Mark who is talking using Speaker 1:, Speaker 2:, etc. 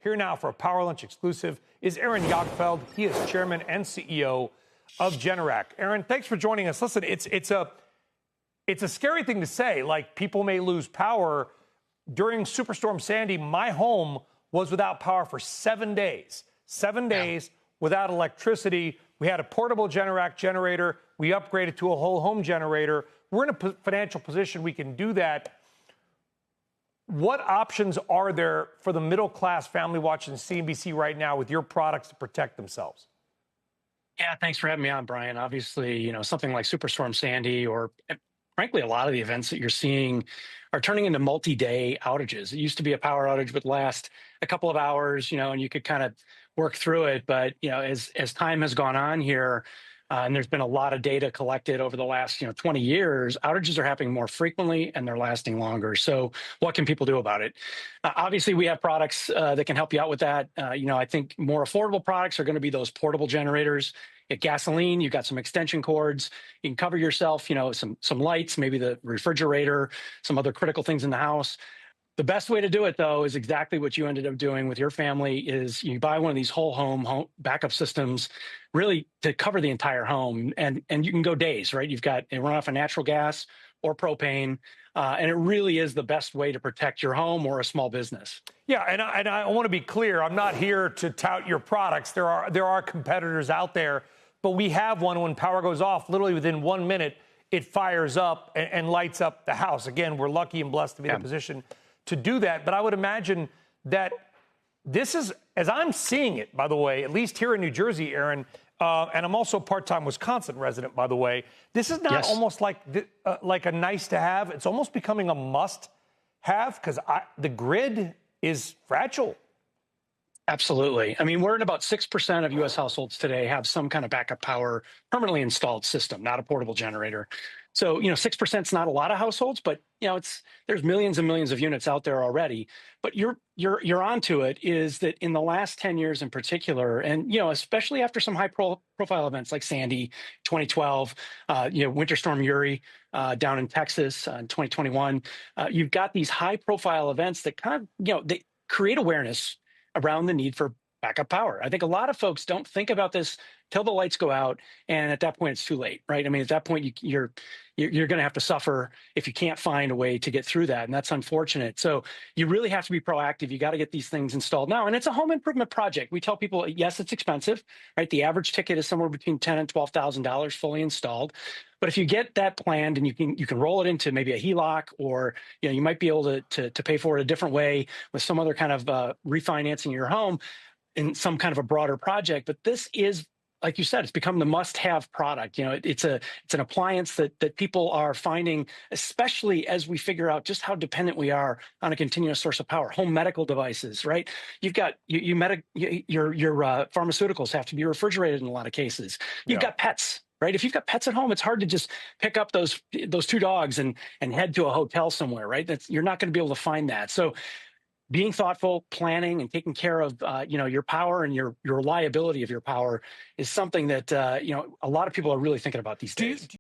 Speaker 1: Here now for a Power Lunch exclusive is Aaron Jagdfeld. He is chairman and CEO of Generac. Aaron, thanks for joining us. Listen, it's a scary thing to say. Like, people may lose power. During Superstorm Sandy, my home was without power for 7 days. 7 days without electricity. We had a portable Generac generator. We upgraded to a whole home generator. We're in a financial position we can do that. What options are there for the middle-class family watching CNBC right now with your products to protect themselves?
Speaker 2: Yeah, thanks for having me on, Brian. Obviously, something like Superstorm Sandy or frankly, a lot of the events that you're seeing are turning into multi-day outages. It used to be a power outage would last a couple of hours, and you could kind of work through it. But, as time has gone on here, and there's been a lot of data collected over the last, 20 years, outages are happening more frequently and they're lasting longer. So what can people do about it? Obviously, we have products that can help you out with that. I think more affordable products are going to be those portable generators. At gasoline, you've got some extension cords. You can cover yourself, some lights, maybe the refrigerator, some other critical things in the house. The best way to do it, though, is exactly what you ended up doing with your family is you buy one of these whole home backup systems really to cover the entire home. And you can go days, right? It run off of natural gas or propane. And it really is the best way to protect your home or a small business.
Speaker 1: Yeah, and I want to be clear. I'm not here to tout your products. There are competitors out there. But we have one when power goes off, literally within 1 minute, it fires up and lights up the house. Again, we're lucky and blessed to be in a position to do that. But I would imagine that this is, as I'm seeing it, by the way, at least here in New Jersey, Aaron, and I'm also a part-time Wisconsin resident, by the way, this is not almost like a nice to have. It's almost becoming a must have because the grid is fragile.
Speaker 2: Absolutely. I mean, we're in about 6% of U.S. households today have some kind of backup power permanently installed system, not a portable generator. So, 6% is not a lot of households, but there's millions and millions of units out there already. But you're onto it is that in the last 10 years in particular, and especially after some high profile events like Sandy, 2012, Winter Storm Uri down in Texas in 2021, you've got these high profile events that kind of they create awareness around the need for backup power. I think a lot of folks don't think about this till the lights go out, and at that point it's too late, right? I mean, at that point you're going to have to suffer if you can't find a way to get through that, and that's unfortunate. So you really have to be proactive. You got to get these things installed now, and it's a home improvement project. We tell people, yes, it's expensive, right? The average ticket is somewhere between $10,000 and $12,000 fully installed. But if you get that planned and you can roll it into maybe a HELOC, or you might be able to pay for it a different way with some other kind of refinancing your home in some kind of a broader project. But this is, like you said, it's become the must-have product. It's an appliance that people are finding, especially as we figure out just how dependent we are on a continuous source of power. Home medical devices, right? You've got your pharmaceuticals have to be refrigerated in a lot of cases. You've got pets. Right? If you've got pets at home, it's hard to just pick up those two dogs and head to a hotel somewhere, right? You're not going to be able to find that. So being thoughtful, planning, and taking care of your power and your reliability of your power is something that a lot of people are really thinking about these days.